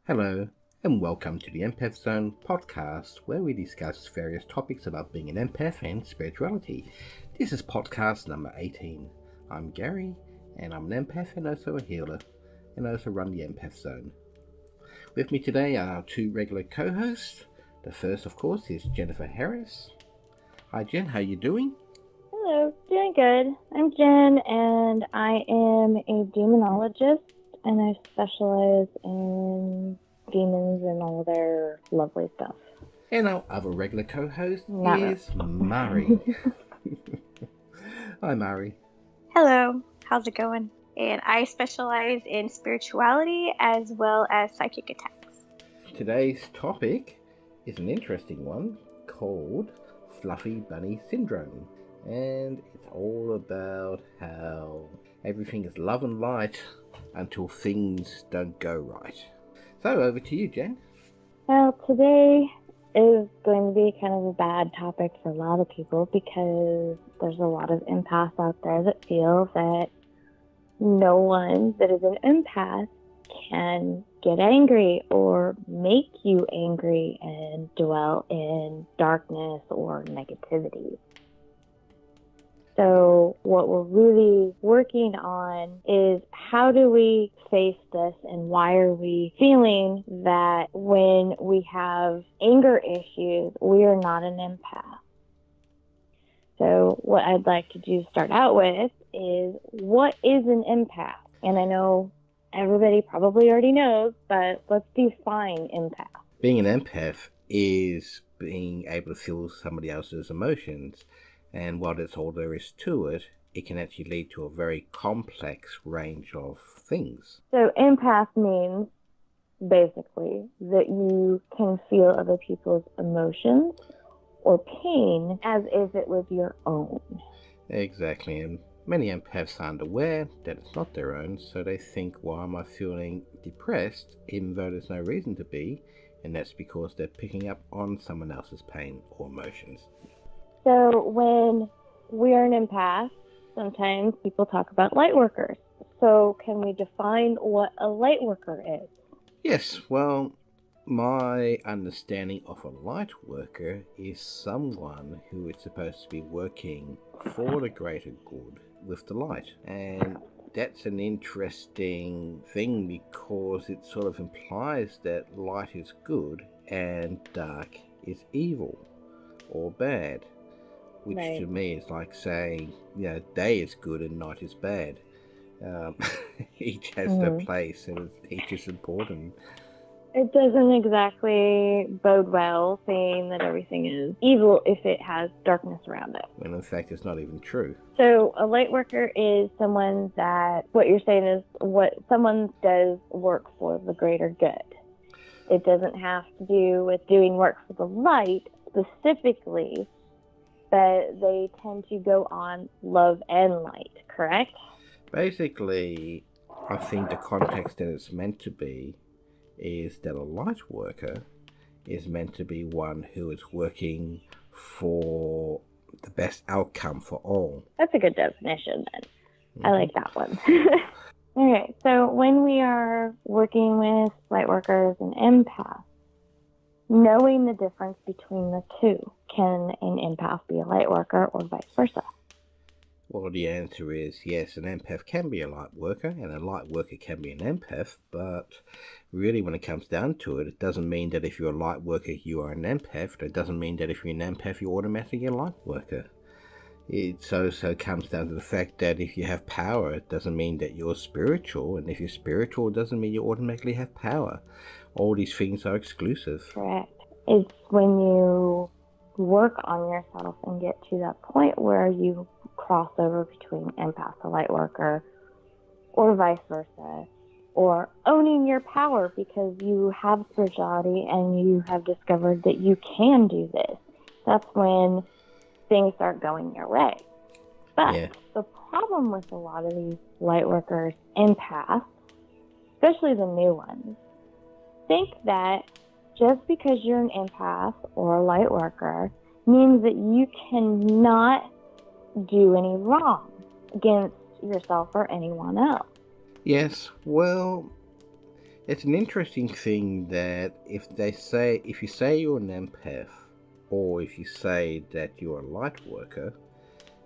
Hello, and welcome to the Empath Zone podcast, where we discuss various topics about being an empath and spirituality. This is podcast number 18. I'm Gary, and I'm an empath and also a healer, and I also run the Empath Zone. With me today are our two regular co-hosts. The first, of course, is Jennifer Harris. Hi Jen, how you doing? Hello, doing good. I'm Jen, and I am a demonologist, and I specialize in demons and all their lovely stuff. And our other regular co-host Not is Mari. Hi Mari. Hello, how's it going? And I specialize in spirituality as well as psychic attacks. Today's topic is an interesting one called Fluffy Bunny Syndrome. And it's all about how everything is love and light until things don't go right. So over to you, Jen. Well, today is going to be kind of a bad topic for a lot of people because there's a lot of empaths out there that feel that no one that is an empath can get angry or make you angry and dwell in darkness or negativity. So what we're really working on is how do we face this and why are we feeling that when we have anger issues, we are not an empath. So what I'd like to do to start out with is what is an empath? And I know everybody probably already knows, but let's define empath. Being an empath is being able to feel somebody else's emotions. And while that's all there is to it, it can actually lead to a very complex range of things. So empath means basically that you can feel other people's emotions or pain as if it was your own. Exactly, and many empaths aren't aware that it's not their own, so they think, why am I feeling depressed, even though there's no reason to be, and that's because they're picking up on someone else's pain or emotions. So when we are an empath, sometimes people talk about light workers. So can we define what a light worker is? Yes, well, my understanding of a light worker is someone who is supposed to be working for the greater good with the light. And that's an interesting thing because it sort of implies that light is good and dark is evil or bad. Which Right. to me is like saying, day is good and night is bad. Each has their place and each is important. It doesn't exactly bode well saying that everything is evil if it has darkness around it. When in fact it's not even true. So a light worker is someone that, what you're saying is what someone does work for the greater good. It doesn't have to do with doing work for the light specifically, but they tend to go on love and light, correct? Basically, I think the context that it's meant to be is that a light worker is meant to be one who is working for the best outcome for all. That's a good definition then. I like that one. Okay, so when we are working with light workers and empaths, knowing the difference between the two, can an empath be a light worker or vice versa? Well, the answer is yes, an empath can be a light worker and a light worker can be an empath, but really when it comes down to it, it doesn't mean that if you're a light worker, you are an empath. It doesn't mean that if you're an empath, you're automatically a light worker. It also comes down to the fact that if you have power, it doesn't mean that you're spiritual, and if you're spiritual, it doesn't mean you automatically have power. All these things are exclusive. Correct. It's when you work on yourself and get to that point where you cross over between empath and light worker, or vice versa, or owning your power because you have spirituality and you have discovered that you can do this. That's when things start going your way. But the problem with a lot of these light workers, empaths, especially the new ones, think that just because you're an empath or a light worker means that you cannot do any wrong against yourself or anyone else. Yes, well, It's an interesting thing that if you say you're an empath, or if you say that you're a light worker,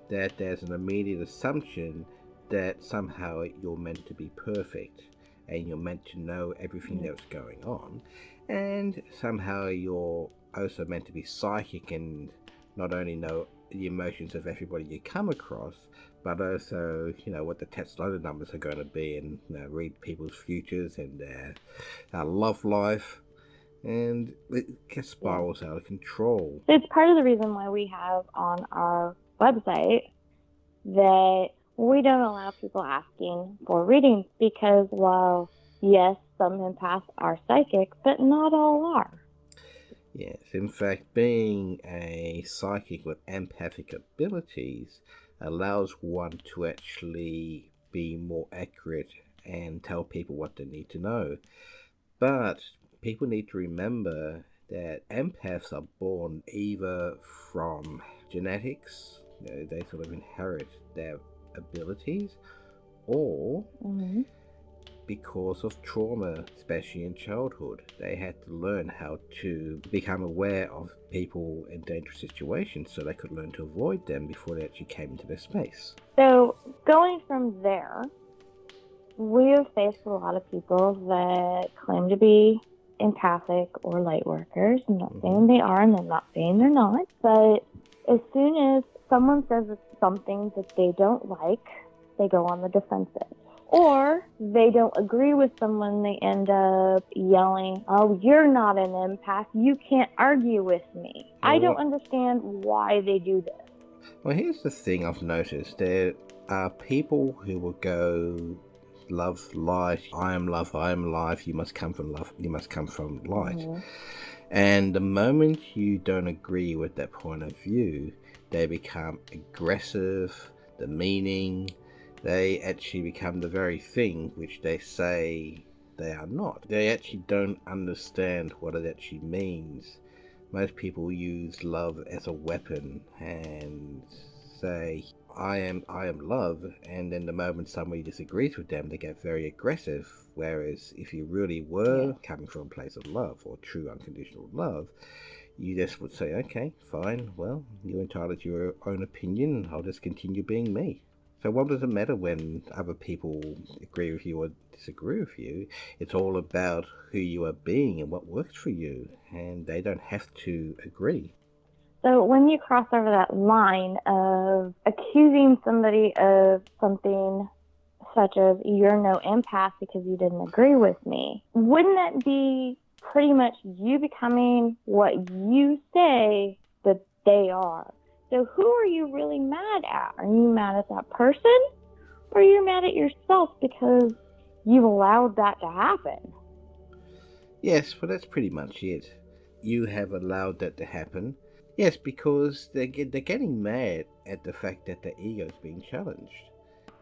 that there's an immediate assumption that somehow you're meant to be perfect and you're meant to know everything that's going on, and somehow you're also meant to be psychic and not only know the emotions of everybody you come across, but also, what the Tesla numbers are going to be, and read people's futures and their love life, and it just spirals out of control. It's part of the reason why we have on our website that we don't allow people asking for readings, because while, yes, some empaths are psychic, but not all are. Yes, in fact, being a psychic with empathic abilities allows one to actually be more accurate and tell people what they need to know. But people need to remember that empaths are born either from genetics, they sort of inherit their abilities, or because of trauma, especially in childhood. They had to learn how to become aware of people in dangerous situations so they could learn to avoid them before they actually came into their space. So going from there, we have faced a lot of people that claim to be empathic or light workers. I'm not saying they are, and I'm not saying they're not, but as soon as someone says something that they don't like, they go on the defensive. Or they don't agree with someone, they end up yelling, "Oh, you're not an empath, you can't argue with me." I don't understand why they do this. Well, here's the thing I've noticed. There are people who will go, love, light, I am love, I am life, you must come from love, you must come from light. And the moment you don't agree with that point of view, they become aggressive, demeaning. They actually become the very thing which they say they are not. They actually don't understand what it actually means. Most people use love as a weapon and say, I am love, and then the moment somebody disagrees with them, they get very aggressive. Whereas if you really were coming from a place of love or true unconditional love, you just would say, okay, fine, well, you're entitled to your own opinion, I'll just continue being me. So what does it matter when other people agree with you or disagree with you? It's all about who you are being and what works for you, and they don't have to agree. So when you cross over that line of accusing somebody of something such as, "You're no empath because you didn't agree with me," wouldn't that be pretty much you becoming what you say that they are? So who are you really mad at? Are you mad at that person? Or are you mad at yourself because you've allowed that to happen? Yes, well, that's pretty much it. You have allowed that to happen. Yes, because they're getting mad at the fact that their ego is being challenged.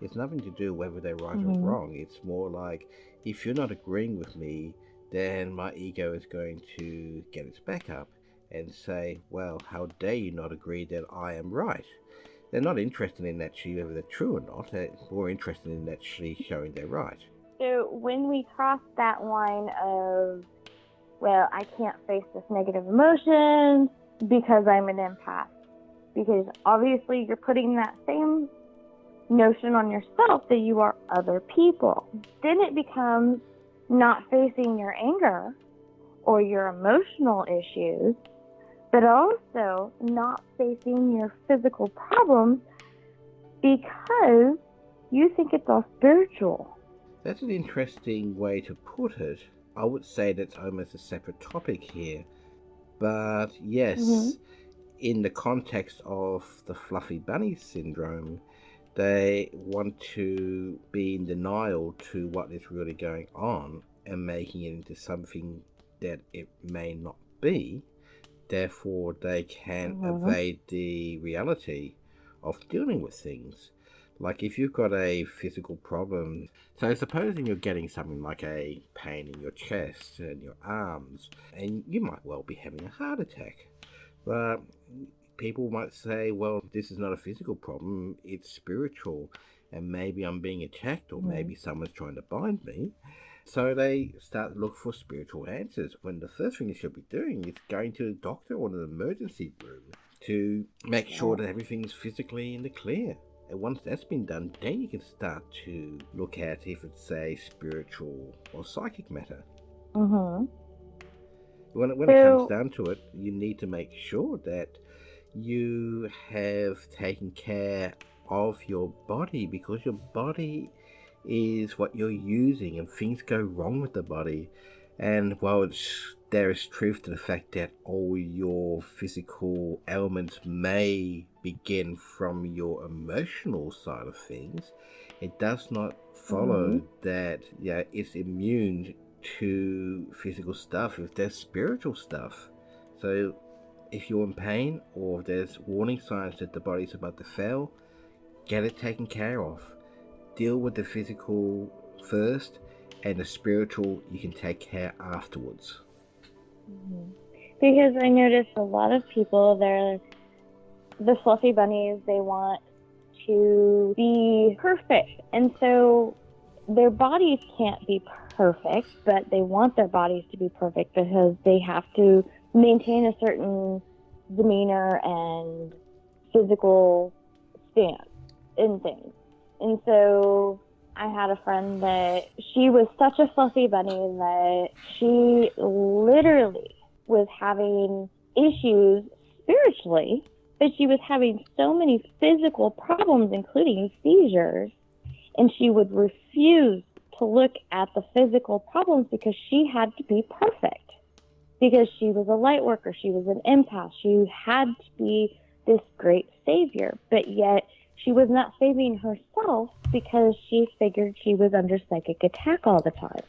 It's nothing to do whether they're right or wrong. It's more like, if you're not agreeing with me, then my ego is going to get its back up and say, well, how dare you not agree that I am right? They're not interested in actually whether they're true or not. They're more interested in actually showing they're right. So when we cross that line of, well, I can't face this negative emotion because I'm an empath, because obviously you're putting that same notion on yourself that you are other people, then it becomes not facing your anger or your emotional issues, but also not facing your physical problems because you think it's all spiritual. That's an interesting way to put it. I would say that's almost a separate topic here. But yes, in the context of the fluffy bunny syndrome, they want to be in denial to what is really going on and making it into something that it may not be. Therefore, they can evade the reality of dealing with things. Like if you've got a physical problem, so supposing you're getting something like a pain in your chest and your arms, and you might well be having a heart attack. But people might say, well, this is not a physical problem, it's spiritual, and maybe I'm being attacked, or maybe someone's trying to bind me. So they start to look for spiritual answers when the first thing you should be doing is going to the doctor or an emergency room to make sure that everything's physically in the clear. And once that's been done, then you can start to look at if it's a spiritual or psychic matter. Mm-hmm. When it comes down to it, you need to make sure that you have taken care of your body, because your body is what you're using and things go wrong with the body. And while there is truth to the fact that all your physical ailments may begin from your emotional side of things, it does not follow that it's immune to physical stuff if there's spiritual stuff. So if you're in pain or if there's warning signs that the body's about to fail, get it taken care of. Deal with the physical first, and the spiritual you can take care afterwards. Because I noticed a lot of people, they're the fluffy bunnies, they want to be perfect. And so their bodies can't be perfect, but they want their bodies to be perfect because they have to maintain a certain demeanor and physical stance in things. And so I had a friend that she was such a fluffy bunny that she literally was having issues spiritually, but she was having so many physical problems, including seizures, and she would refuse to look at the physical problems because she had to be perfect. Because she was a light worker, she was an empath, she had to be this great savior, but yet she was not saving herself because she figured she was under psychic attack all the time.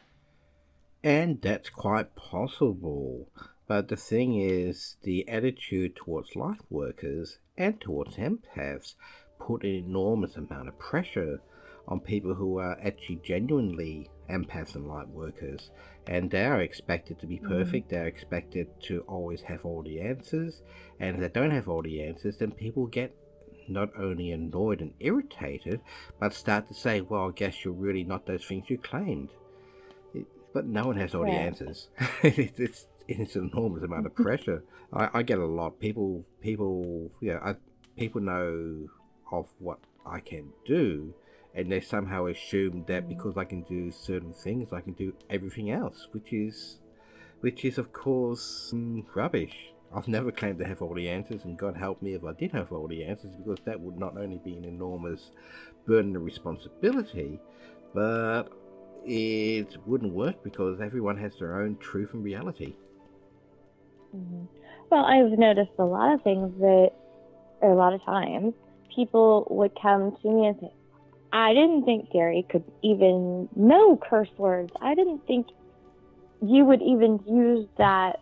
And that's quite possible. But the thing is, the attitude towards light workers and towards empaths put an enormous amount of pressure on people who are actually genuinely empaths and light workers. And they are expected to be perfect. They're expected to always have all the answers. And if they don't have all the answers, then people get not only annoyed and irritated, but start to say, well, I guess you're really not those things you claimed. But no one has all the answers. It's an enormous amount of pressure. I get a lot. People know of what I can do, and they somehow assume that because I can do certain things, I can do everything else, which is of course rubbish. I've never claimed to have all the answers, and God help me if I did have all the answers, because that would not only be an enormous burden of responsibility, but it wouldn't work because everyone has their own truth and reality. Well, I've noticed a lot of things that, or a lot of times, people would come to me and say, I didn't think Gary could even know curse words. I didn't think you would even use that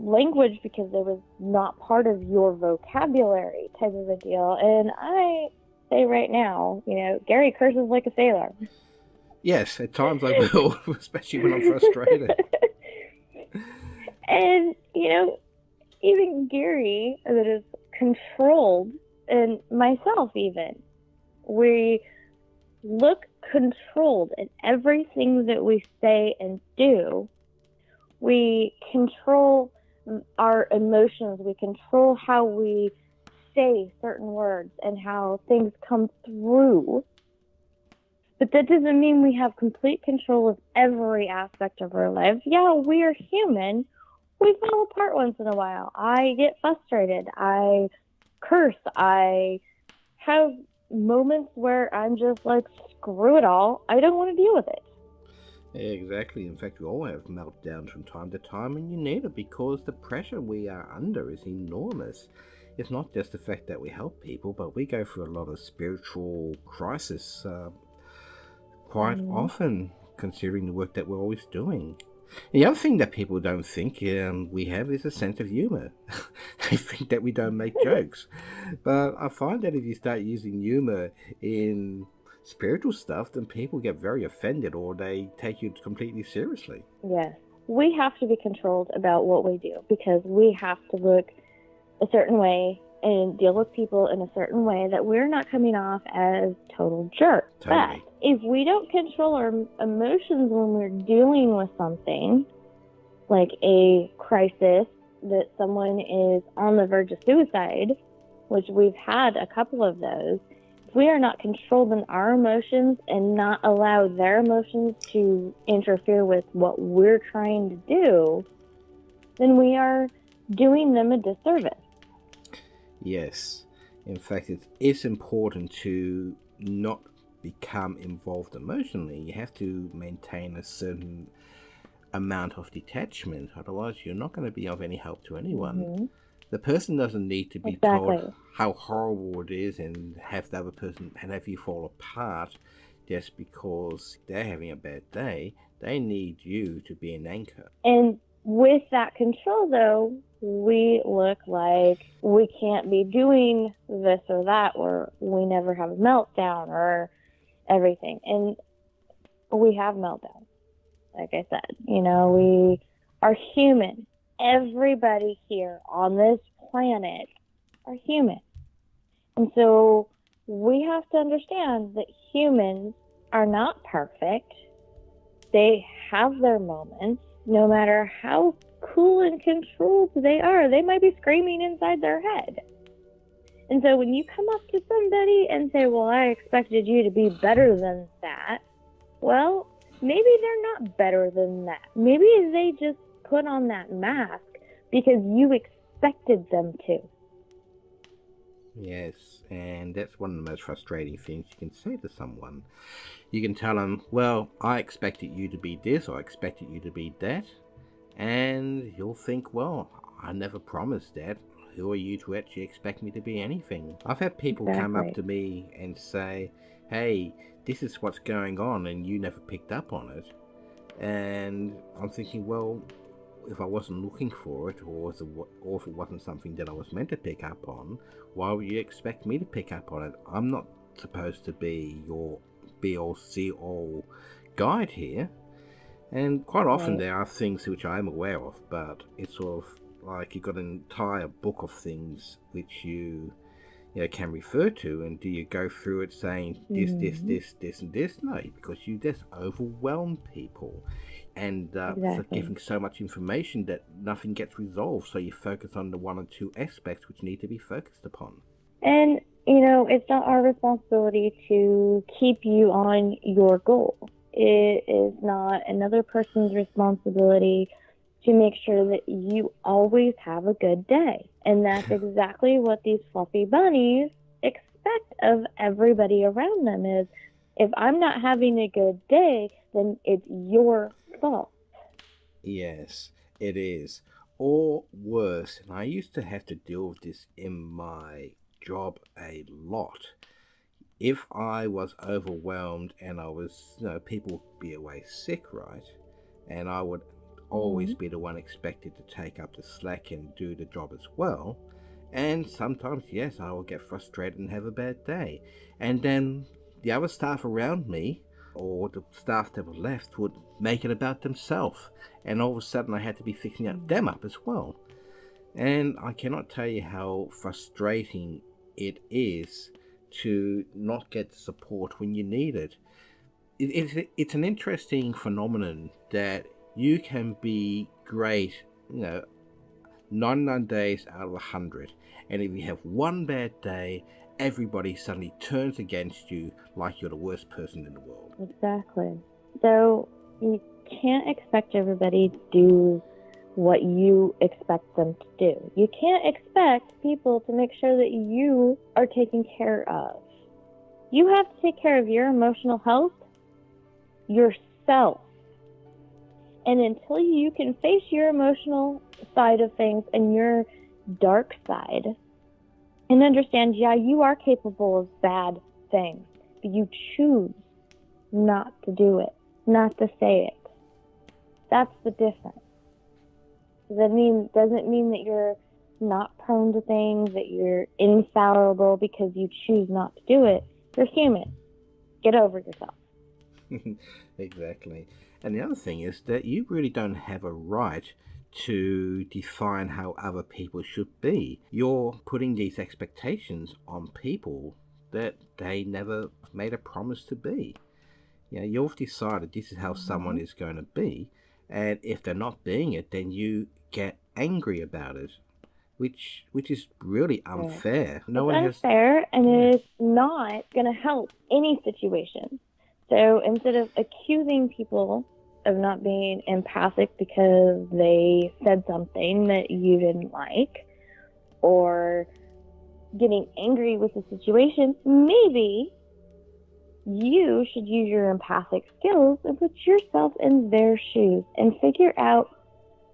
language because it was not part of your vocabulary, type of a deal. And I say right now, Gary curses like a sailor. Yes, at times I will, especially when I'm frustrated. And, even Gary, that is controlled, and myself even, we look controlled in everything that we say and do. We control our emotions. We control how we say certain words and how things come through. But that doesn't mean we have complete control of every aspect of our lives. Yeah, we are human. We fall apart once in a while. I get frustrated. I curse. I have moments where I'm just like, screw it all. I don't want to deal with it. Yeah, exactly. In fact, we all have meltdowns from time to time, and you need it because the pressure we are under is enormous. It's not just the fact that we help people, but we go through a lot of spiritual crisis quite often, considering the work that we're always doing. The other thing that people don't think we have is a sense of humor. They think that we don't make jokes. But I find that if you start using humor in spiritual stuff, then people get very offended or they take you completely seriously. Yes. We have to be controlled about what we do because we have to look a certain way and deal with people in a certain way that we're not coming off as total jerks. Totally. But if we don't control our emotions when we're dealing with something, like a crisis that someone is on the verge of suicide, which we've had a couple of those, if we are not controlled in our emotions and not allow their emotions to interfere with what we're trying to do, then we are doing them a disservice. Yes. In fact, it's important to not become involved emotionally. You have to maintain a certain amount of detachment. Otherwise, you're not going to be of any help to anyone. Mm-hmm. The person doesn't need to be told how horrible it is and have the other person and have you fall apart just because they're having a bad day. They need you to be an anchor. And with that control, though, we look like we can't be doing this or that, or we never have a meltdown or everything. And we have meltdowns, like I said. We are human. Everybody here on this planet are human. And so we have to understand that humans are not perfect. They have their moments. No matter how cool and controlled they are, they might be screaming inside their head. And so when you come up to somebody and say, well, I expected you to be better than that, well, maybe they're not better than that. Maybe they just put on that mask because you expected them to. Yes, and that's one of the most frustrating things you can say to someone. You can tell them, well, I expected you to be this, or I expected you to be that, and you'll think, well, I never promised that. Who are you to actually expect me to be anything? I've had people come up to me and say, hey, this is what's going on, and you never picked up on it. And I'm thinking, well, if I wasn't looking for it, or if it wasn't something that I was meant to pick up on, why would you expect me to pick up on it? I'm not supposed to be your be-all, see-all guide here. And quite often there are things which I am aware of, but it's sort of like you've got an entire book of things which you can refer to, and do you go through it saying this, this, and this? No, because you just overwhelm people and giving so much information that nothing gets resolved, so you focus on the one or two aspects which need to be focused upon. And, it's not our responsibility to keep you on your goal. It is not another person's responsibility to make sure that you always have a good day. And that's exactly what these fluffy bunnies expect of everybody around them is, if I'm not having a good day, then it's your fault. Yes, it is. Or worse, and I used to have to deal with this in my job a lot. If I was overwhelmed and I was, people would be away sick, right? And I would always be the one expected to take up the slack and do the job as well. And sometimes, yes, I will get frustrated and have a bad day. And then the other staff around me, or the staff that were left, would make it about themselves. And all of a sudden I had to be fixing them up as well. And I cannot tell you how frustrating it is to not get support when you need it. It's an interesting phenomenon that you can be great, 99 days out of 100. And if you have one bad day, everybody suddenly turns against you like you're the worst person in the world. Exactly. So you can't expect everybody to do what you expect them to do. You can't expect people to make sure that you are taken care of. You have to take care of your emotional health yourself. And until you can face your emotional side of things and your dark side and understand, you are capable of bad things, but you choose not to do it, not to say it. That's the difference. Doesn't mean that you're not prone to things, that you're infallible because you choose not to do it. You're human. Get over yourself. Exactly. And the other thing is that you really don't have a right to define how other people should be. You're putting these expectations on people that they never made a promise to be. You've decided this is how someone is going to be, and if they're not being it, then you get angry about it, which is really unfair. It's unfair, and it is not going to help any situation. So instead of accusing people of not being empathic because they said something that you didn't like, or getting angry with the situation, maybe you should use your empathic skills and put yourself in their shoes and figure out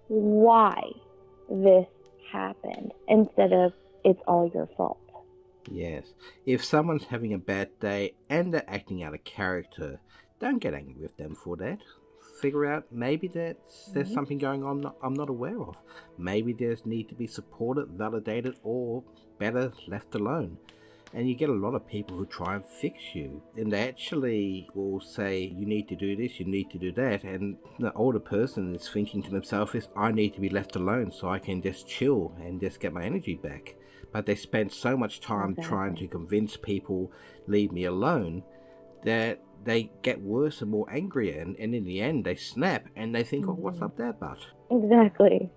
why this happened instead of it's all your fault. Yes. If someone's having a bad day and they're acting out of character, don't get angry with them for that. Figure out maybe there's something going on I'm not aware of. Maybe there's need to be supported, validated, or better left alone. And you get a lot of people who try and fix you, and they actually will say, you need to do this, you need to do that, and the older person is thinking to themselves, I need to be left alone so I can just chill and just get my energy back. But they spend so much time trying to convince people, leave me alone, that they get worse and more angrier, and in the end they snap and they think, what's up their butt? Exactly.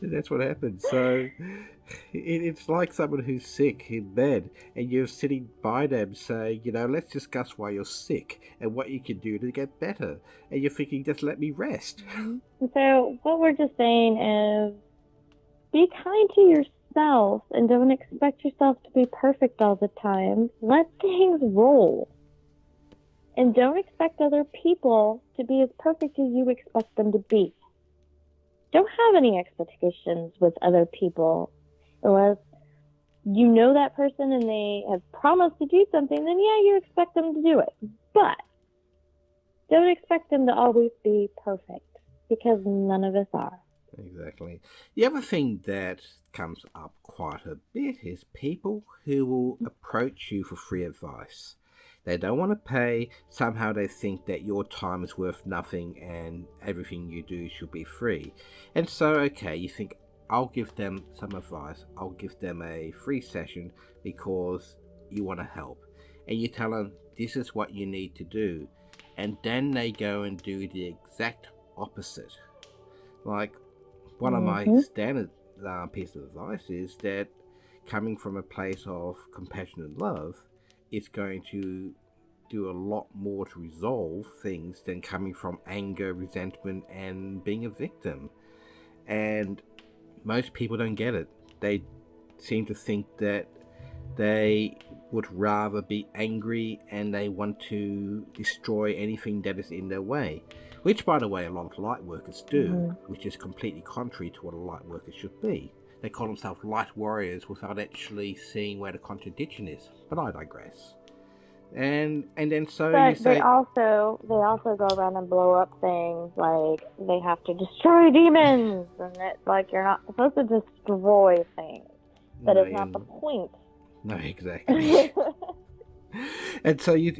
That's what happens. So it's like someone who's sick in bed, and you're sitting by them saying, let's discuss why you're sick and what you can do to get better. And you're thinking, just let me rest. So what we're just saying is, be kind to yourself and don't expect yourself to be perfect all the time. Let things roll. And don't expect other people to be as perfect as you expect them to be. Don't have any expectations with other people unless you know that person and they have promised to do something, then you expect them to do it. But don't expect them to always be perfect, because none of us are. Exactly. The other thing that comes up quite a bit is people who will approach you for free advice. They don't want to pay. Somehow they think that your time is worth nothing and everything you do should be free. And so, you think, I'll give them some advice. I'll give them a free session because you want to help. And you tell them, this is what you need to do. And then they go and do the exact opposite. Like, one of my standard pieces of advice is that coming from a place of compassion and love, it's going to do a lot more to resolve things than coming from anger, resentment, and being a victim. And most people don't get it. They seem to think that they would rather be angry and they want to destroy anything that is in their way. Which, by the way, a lot of light workers do, which is completely contrary to what a light worker should be. They call themselves light warriors without actually seeing where the contradiction is. But I digress. And then so but you say, they also go around and blow up things like they have to destroy demons, and it's like you're not supposed to destroy things. That is not the point. No, exactly. And so you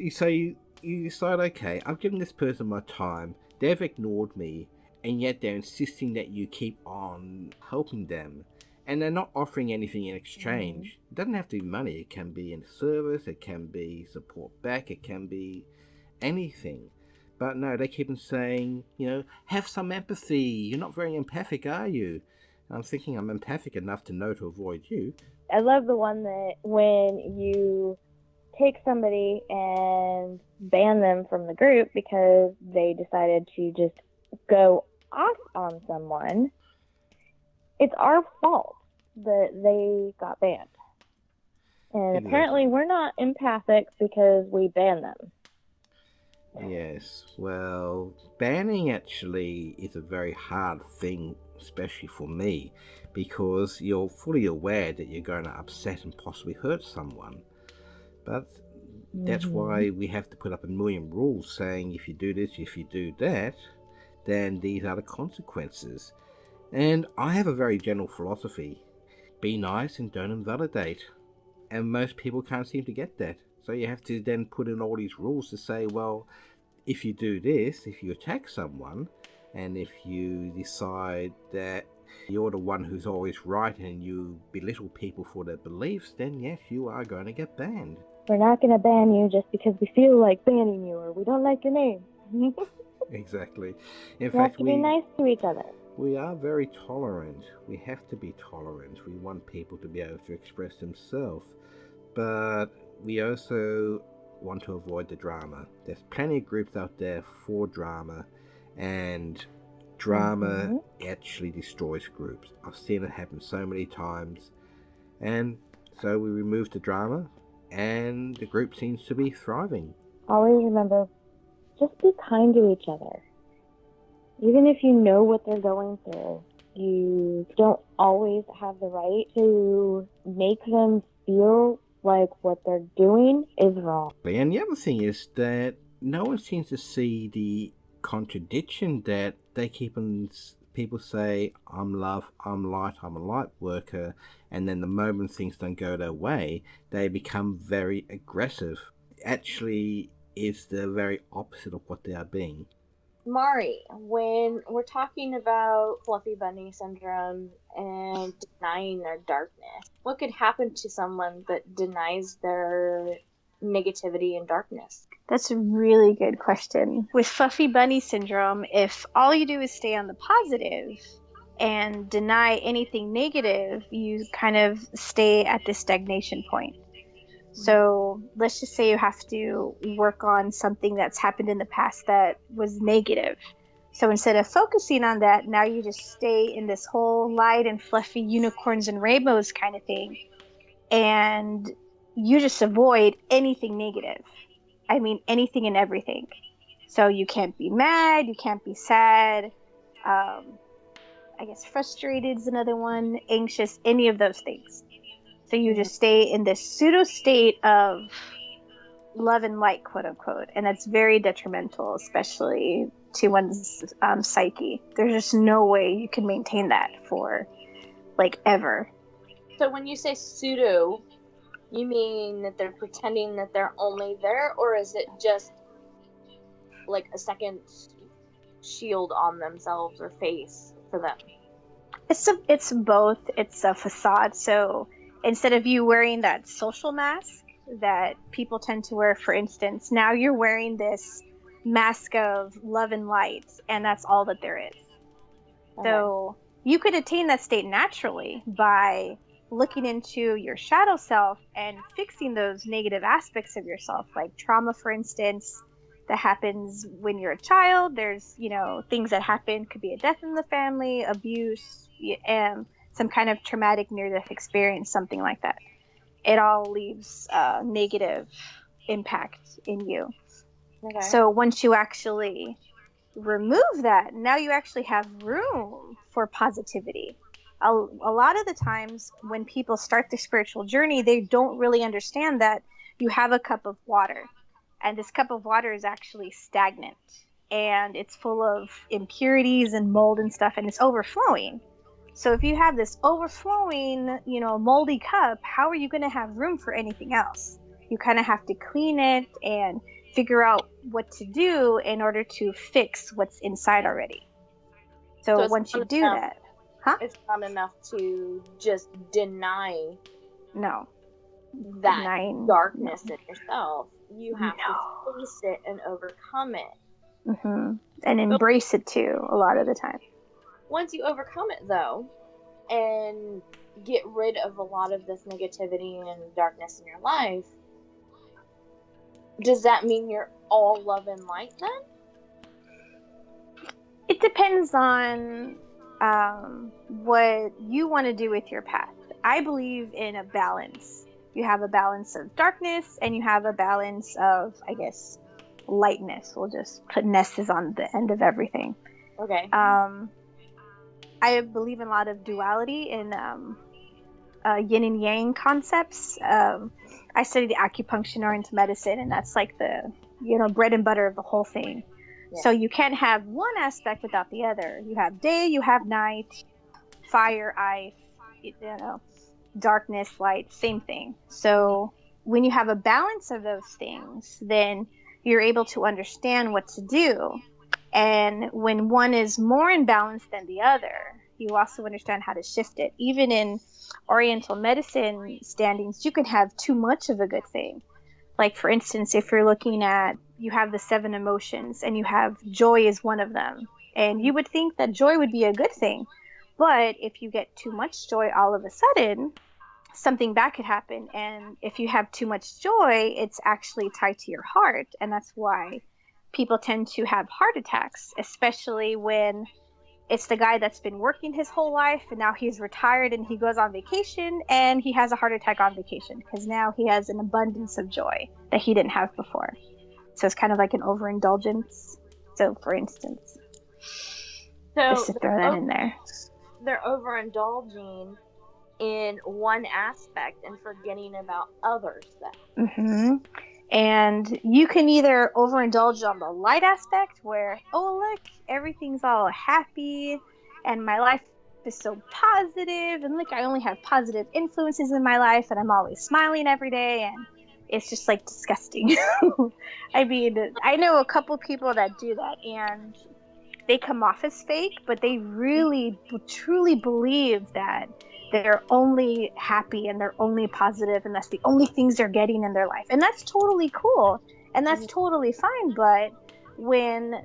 decide, okay, I'm giving this person my time. They've ignored me, and yet they're insisting that you keep on helping them. And they're not offering anything in exchange. It doesn't have to be money. It can be in service. It can be support back. It can be anything. But no, they keep on saying, have some empathy. You're not very empathic, are you? I'm thinking I'm empathic enough to know to avoid you. I love the one that when you take somebody and ban them from the group because they decided to just go off on someone, it's our fault that they got banned. And apparently we're not empathic because we ban them. Yes, well, banning actually is a very hard thing, especially for me, because you're fully aware that you're going to upset and possibly hurt someone. But that's why we have to put up a million rules saying if you do this, if you do that, then these are the consequences. And I have a very general philosophy. Be nice and don't invalidate. And most people can't seem to get that. So you have to then put in all these rules to say, well, if you do this, if you attack someone, and if you decide that you're the one who's always right and you belittle people for their beliefs, then yes, you are going to get banned. We're not going to ban you just because we feel like banning you or we don't like your name. Exactly. In We have fact, to be nice to each other. we are very tolerant. We have to be tolerant. We want people to be able to express themselves. But we also want to avoid the drama. There's plenty of groups out there for drama, and drama actually destroys groups. I've seen it happen so many times. And so we remove the drama, and the group seems to be thriving. Always remember, just be kind to each other. Even if you know what they're going through, you don't always have the right to make them feel like what they're doing is wrong. And the other thing is that no one seems to see the contradiction that they keep on. People say, I'm love, I'm light, I'm a light worker, and then the moment things don't go their way, they become very aggressive. Actually, it's the very opposite of what they are being. Mari, when we're talking about fluffy bunny syndrome and denying their darkness, what could happen to someone that denies their negativity and darkness? That's a really good question. With fluffy bunny syndrome, if all you do is stay on the positive and deny anything negative, you kind of stay at this stagnation point. So let's just say you have to work on something that's happened in the past that was negative. So instead of focusing on that, now you just stay in this whole light and fluffy unicorns and rainbows kind of thing. And you just avoid anything negative. I mean, anything and everything. So you can't be mad, you can't be sad. I guess frustrated is another one, anxious, any of those things. So you just stay in this pseudo state of love and light, quote unquote. And that's very detrimental, especially to one's psyche. There's just no way you can maintain that for like ever. So when you say pseudo, you mean that they're pretending that they're only there, or is it just like a second shield on themselves or face for them? It's both. It's a facade. So instead of you wearing that social mask that people tend to wear, for instance, now you're wearing this mask of love and light, and that's all that there is. Okay. So you could attain that state naturally by looking into your shadow self and fixing those negative aspects of yourself, like trauma, for instance, that happens when you're a child. There's, things that happen, could be a death in the family, abuse, and some kind of traumatic near-death experience, something like that. It all leaves a negative impact in you. Okay. So once you actually remove that, now you actually have room for positivity. A lot of the times when people start their spiritual journey, they don't really understand that you have a cup of water, and this cup of water is actually stagnant, and it's full of impurities and mold and stuff, and it's overflowing. So if you have this overflowing, moldy cup, how are you going to have room for anything else? You kind of have to clean it and figure out what to do in order to fix what's inside already. So once you do that, it's not enough to just deny that darkness in yourself. You have to face it and overcome it. Mm-hmm. And embrace it too, a lot of the time. Once you overcome it, though, and get rid of a lot of this negativity and darkness in your life, does that mean you're all love and light then? It depends on what you want to do with your path. I believe in a balance. You have a balance of darkness and you have a balance of, I guess, lightness. We'll just put nesses on the end of everything. Okay. I believe in a lot of duality in yin and yang concepts. I studied acupuncture and into medicine, and that's like the bread and butter of the whole thing. Yeah. So you can't have one aspect without the other. You have day, you have night, fire, ice, darkness, light, same thing. So when you have a balance of those things, then you're able to understand what to do. And when one is more in balance than the other, you also understand how to shift it. Even in Oriental medicine standings, you can have too much of a good thing. Like, for instance, if you're looking at, you have the 7 emotions and you have joy is one of them. And you would think that joy would be a good thing. But if you get too much joy all of a sudden, something bad could happen. And if you have too much joy, it's actually tied to your heart. And that's why people tend to have heart attacks, especially when it's the guy that's been working his whole life and now he's retired and he goes on vacation and he has a heart attack on vacation because now he has an abundance of joy that he didn't have before. So it's kind of like an overindulgence. So, for instance, just to throw that in there. They're overindulging in one aspect and forgetting about others then. Mm-hmm. And you can either overindulge on the light aspect where, oh, look, everything's all happy and my life is so positive, and look, I only have positive influences in my life and I'm always smiling every day, and it's just like disgusting. I mean, I know a couple people that do that and they come off as fake, but they really truly believe that they're only happy and they're only positive and that's the only things they're getting in their life. And that's totally cool and that's totally fine. But when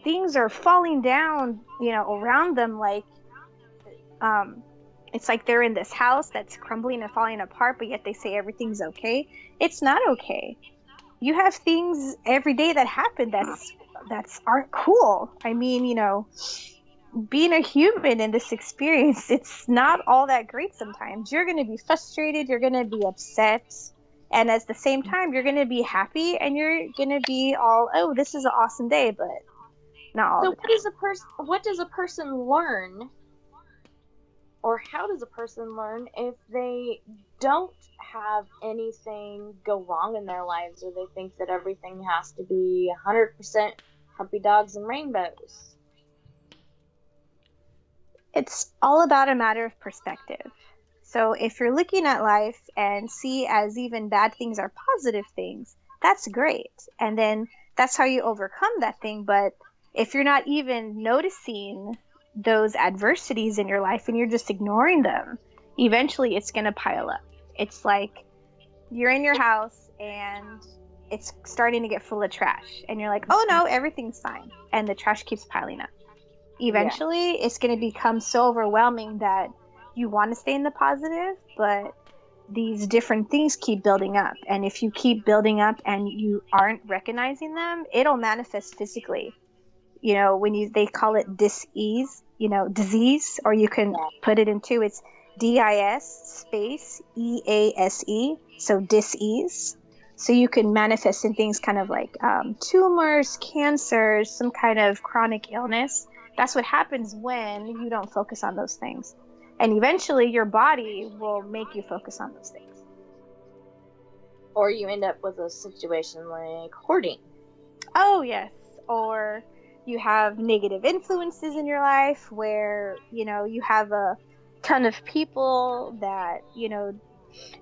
things are falling down, around them, like it's like they're in this house that's crumbling and falling apart, but yet they say everything's okay. It's not okay. You have things every day that happen that's aren't cool. I mean, being a human in this experience, it's not all that great sometimes. You're going to be frustrated, you're going to be upset, and at the same time you're going to be happy and you're going to be all, oh, this is an awesome day, but not all. So what does a person learn, or how does a person learn if they don't have anything go wrong in their lives, or they think that everything has to be 100% puppy dogs and rainbows? It's all about a matter of perspective. So if you're looking at life and see as even bad things are positive things, that's great. And then that's how you overcome that thing. But if you're not even noticing those adversities in your life and you're just ignoring them, eventually it's going to pile up. It's like you're in your house and it's starting to get full of trash. And you're like, oh no, everything's fine. And the trash keeps piling up. Eventually, it's going to become so overwhelming that you want to stay in the positive, but these different things keep building up. And if you keep building up and you aren't recognizing them, it'll manifest physically. When they call it dis-ease, disease, or you can put it into, it's DIS space EASE, so dis-ease. So you can manifest in things kind of like tumors, cancers, some kind of chronic illness. That's what happens when you don't focus on those things. And eventually your body will make you focus on those things. Or you end up with a situation like hoarding. Oh, yes. Or you have negative influences in your life where, you have a ton of people that,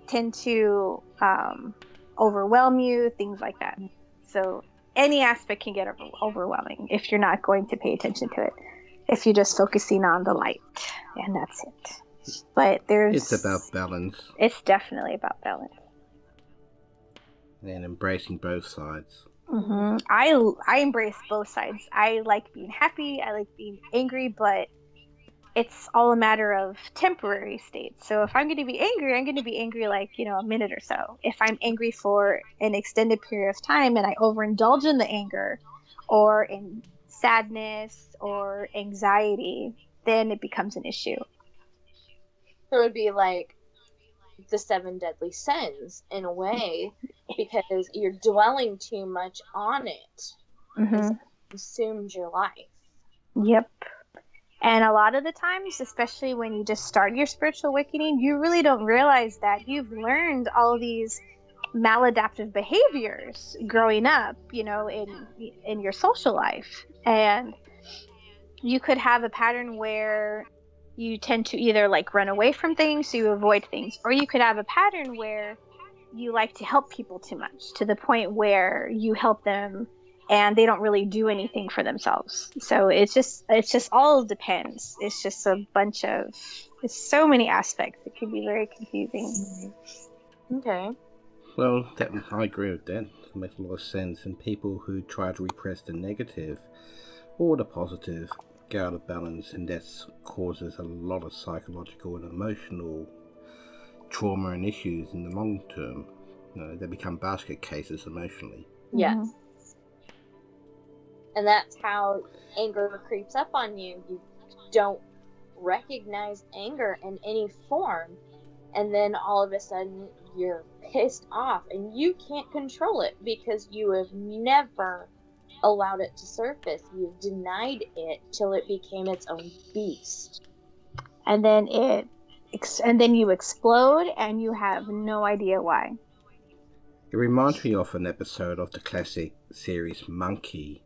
tend to overwhelm you, things like that. So any aspect can get overwhelming if you're not going to pay attention to it. If you're just focusing on the light, and that's it. But it's about balance. It's definitely about balance. And embracing both sides. Mm-hmm. I embrace both sides. I like being happy. I like being angry, but it's all a matter of temporary states. So if I'm going to be angry, I'm going to be angry like, a minute or so. If I'm angry for an extended period of time and I overindulge in the anger or in sadness or anxiety, then it becomes an issue. So it would be like the 7 deadly sins in a way, because you're dwelling too much on it. Mm-hmm. It consumes your life. Yep. And a lot of the times, especially when you just start your spiritual awakening, you really don't realize that you've learned all these maladaptive behaviors growing up, in your social life. And you could have a pattern where you tend to either like run away from things so you avoid things, or you could have a pattern where you like to help people too much, to the point where you help them and they don't really do anything for themselves. So it's just all depends. It's just a bunch of, there's so many aspects. It can be very confusing. Okay. Well, I agree with that. It makes a lot of sense. And people who try to repress the negative or the positive go out of balance, and that causes a lot of psychological and emotional trauma and issues in the long term. They become basket cases emotionally. Yes. Mm-hmm. And that's how anger creeps up on you. You don't recognize anger in any form, and then all of a sudden you're pissed off and you can't control it because you have never allowed it to surface. You've denied it till it became its own beast. And then you explode and you have no idea why. It reminds me of an episode of the classic series Monkey,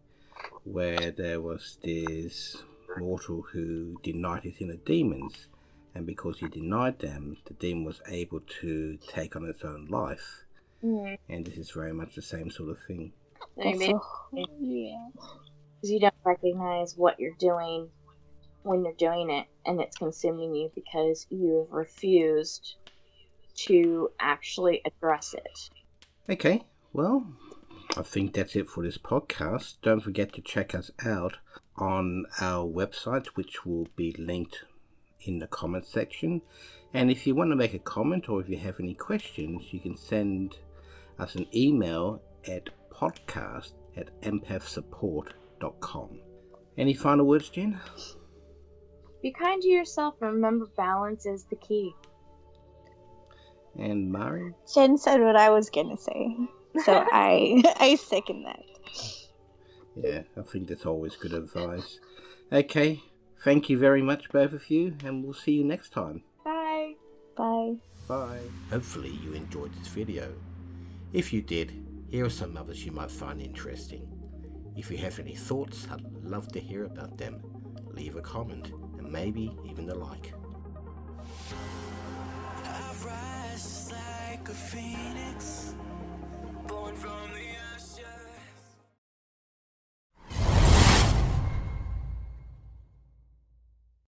where there was this mortal who denied his inner demons, and because he denied them, the demon was able to take on its own life. And this is very much the same sort of thing. Yeah. Because you don't recognize what you're doing when you're doing it, and it's consuming you because you have refused to actually address it. Okay, well, I think that's it for this podcast. Don't forget to check us out on our website, which will be linked in the comment section. And if you want to make a comment or if you have any questions, you can send us an email at podcast@empathsupport.com. Any final words, Jen? Be kind to yourself and remember balance is the key. And Mari? Jen said what I was going to say. So I second that. Yeah, I think that's always good advice. Okay, thank you very much, both of you, and we'll see you next time. Bye. Bye. Bye. Hopefully you enjoyed this video. If you did, here are some others you might find interesting. If you have any thoughts, I'd love to hear about them. Leave a comment, and maybe even a like. I rise like a phoenix.